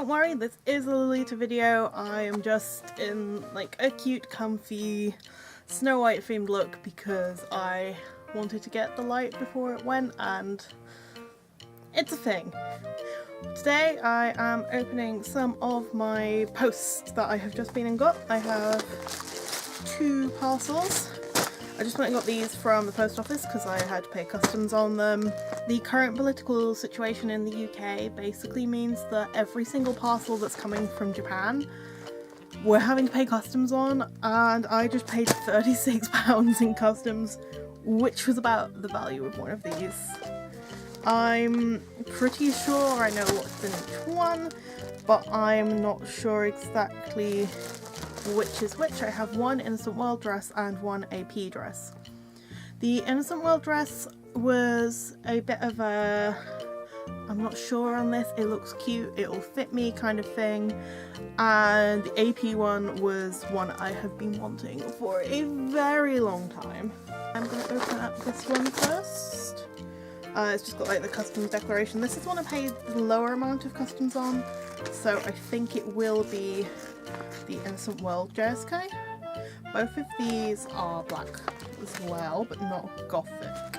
don't worry, this is a Lolita video. I am just in like a cute, comfy Snow White themed look because I wanted to get the light before it went, and it's a thing. Today I am opening some of my posts that I have just been and got. I have 2 parcels. I just went and got these from the post office because I had to pay customs on them. The current political situation in the UK basically means that every single parcel that's coming from Japan we're having to pay customs on, and I just paid £36 in customs, which was about the value of one of these. I'm pretty sure I know what's in each one, but I'm not sure exactly which is which. I have one Innocent World dress and one AP dress. The Innocent World dress was a bit of a I'm not sure on this, it looks cute, it'll fit me kind of thing, and the AP one was one I have been wanting for a very long time. I'm going to open up this one first. It's just got like the customs declaration. This is one I paid the lower amount of customs on, so I think it will be the Innocent World JSK. Both of these are black as well, but not gothic,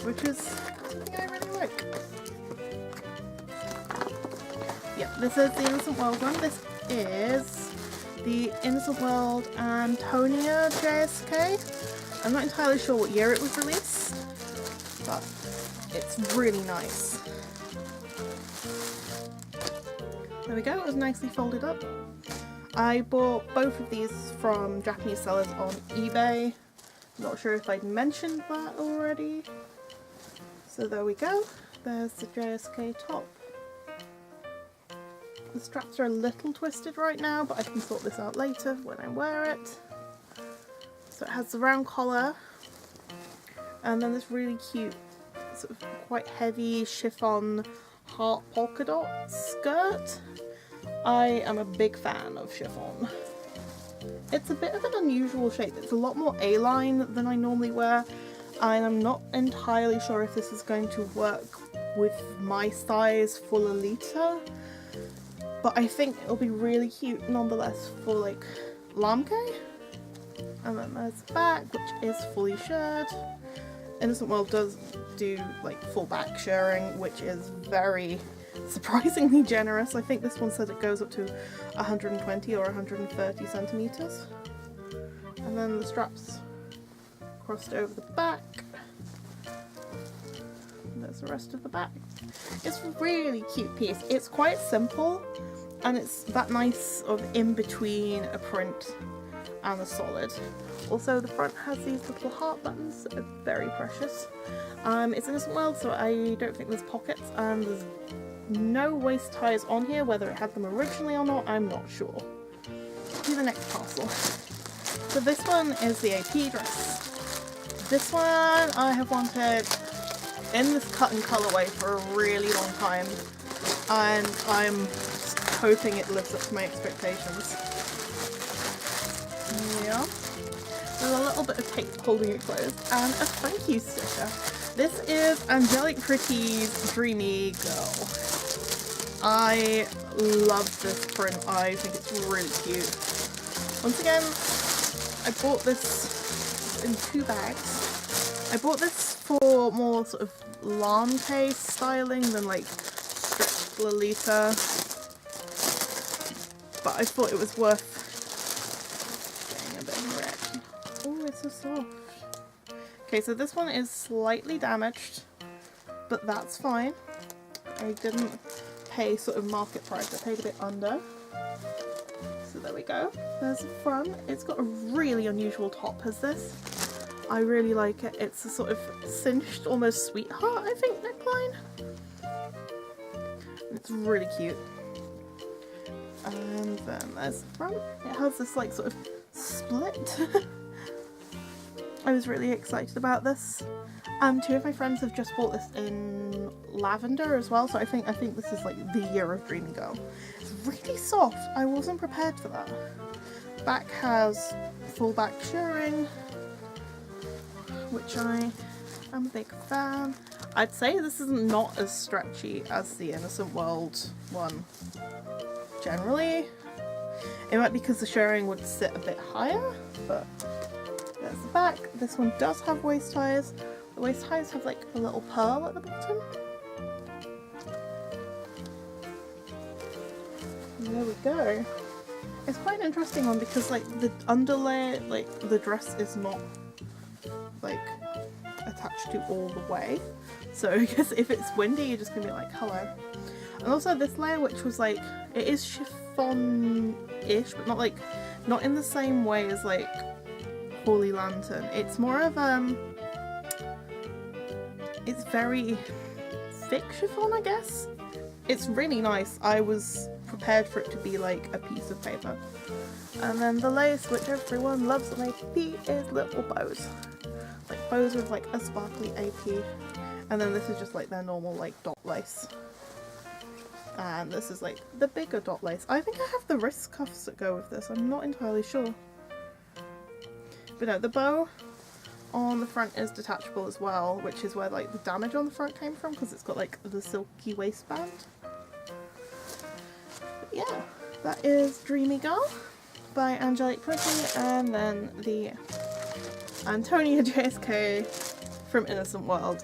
which is something I really like. Yeah, this is the Innocent World one. This is the Innocent World Antonia JSK. I'm not entirely sure what year it was released, but it's really nice. There we go, it was nicely folded up. I bought both of these from Japanese sellers on eBay. Not sure if I'd mentioned that already. So there we go, there's the JSK top. The straps are a little twisted right now, but I can sort this out later when I wear it. So it has the round collar, and then this really cute, sort of quite heavy chiffon heart polka dot skirt. I am a big fan of chiffon. It's a bit of an unusual shape. It's a lot more A-line than I normally wear, and I'm not entirely sure if this is going to work with my size for Lolita, but I think it'll be really cute nonetheless for like Lamke. And then there's the back, which is fully shirred. Innocent World does do like full back shirring, which is very surprisingly generous. I think this one said it goes up to 120 or 130 centimeters. And then the straps crossed over the back. And there's the rest of the back. It's a really cute piece. It's quite simple, and it's that nice of in between a print and a solid. Also, the front has these little heart buttons that are very precious. It's Innocent World, so I don't think there's pockets, and there's no waist ties on here. Whether it had them originally or not, I'm not sure. To the next parcel. So this one is the AP dress. This one I have wanted in this cut and colorway for a really long time, and I'm just hoping it lives up to my expectations. Yeah. There's a little bit of tape holding it closed, and a thank you sticker. This is Angelic Pretty's Dreamy Girl. I love this print. I think it's really cute. Once again, I bought this in 2 bags. I bought this for more sort of Lamke styling than like strict Lolita, but I thought it was worth getting a bit of red. Oh, it's so soft. Okay, so this one is slightly damaged, but that's fine. I didn't pay sort of market price, I paid a bit under. So there we go. There's the front. It's got a really unusual top as this. I really like it. It's a sort of cinched, almost sweetheart, I think, neckline. It's really cute. And then there's the front. It has this like sort of split. I was really excited about this. 2 of my friends have just bought this in lavender as well, so I think this is like the year of Dreamy Girl. It's really soft. I wasn't prepared for that. Back has full back shirring, which I am a big fan. I'd say this is not as stretchy as the Innocent World one generally. It might be because the shirring would sit a bit higher, but there's the back. This one does have waist ties. The waist ties have like a little pearl at the bottom. And there we go. It's quite an interesting one because like the underlayer, like the dress is not like attached to all the way. So I guess if it's windy, you're just gonna be like, hello. And also this layer, which was like, it is chiffon-ish, but not in the same way as like Holy Lantern. It's more of it's very thick chiffon, I guess. It's really nice. I was prepared for it to be like a piece of paper. And then the lace, which everyone loves on AP, is little bows. Like bows with like a sparkly AP. And then this is just like their normal like dot lace. And this is like the bigger dot lace. I think I have the wrist cuffs that go with this. I'm not entirely sure. But no, the bow on the front is detachable as well, which is where like the damage on the front came from, because it's got like the silky waistband. But yeah, that is Dreamy Girl by Angelic, and then the Antonia JSK from Innocent World.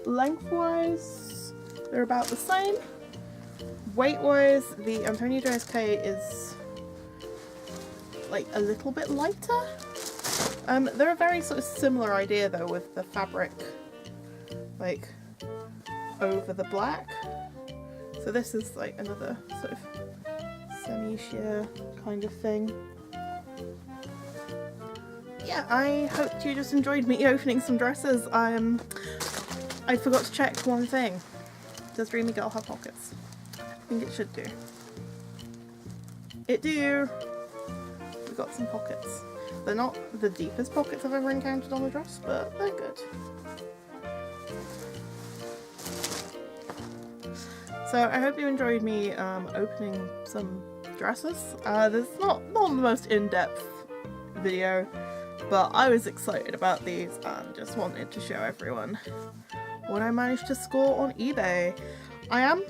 Lengthwise, they're about the same. Weight-wise, the Antonia JSK is like a little bit lighter. They're a very sort of similar idea though, with the fabric like over the black. So this is like another sort of semi-sheer kind of thing. Yeah, I hope you just enjoyed me opening some dresses. I forgot to check one thing. Does Dreamy Girl have pockets? I think it should do. It do! We've got some pockets. They're not the deepest pockets I've ever encountered on a dress, but they're good. So I hope you enjoyed me opening some dresses. This is not the most in-depth video, but I was excited about these and just wanted to show everyone what I managed to score on eBay. I am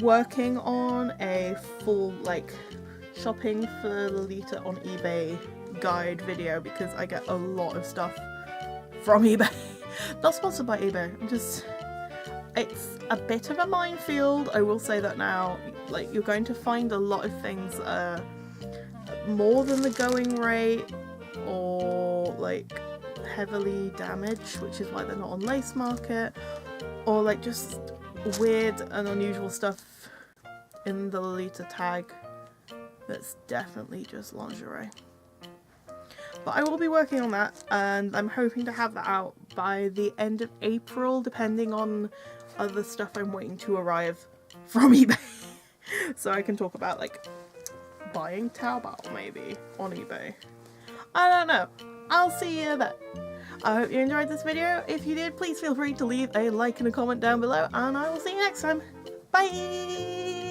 working on a full like shopping for Lolita on eBay guide video because I get a lot of stuff from eBay. Not sponsored by eBay, it's a bit of a minefield, I will say that now. Like, you're going to find a lot of things more than the going rate, or like heavily damaged, which is why they're not on Lace Market, or like just weird and unusual stuff in the Lolita tag that's definitely just lingerie. But I will be working on that, and I'm hoping to have that out by the end of April, depending on other stuff I'm waiting to arrive from eBay. So I can talk about like buying Taobao maybe on eBay. I don't know. I'll see you then. I hope you enjoyed this video. If you did, please feel free to leave a like and a comment down below, and I will see you next time. Bye!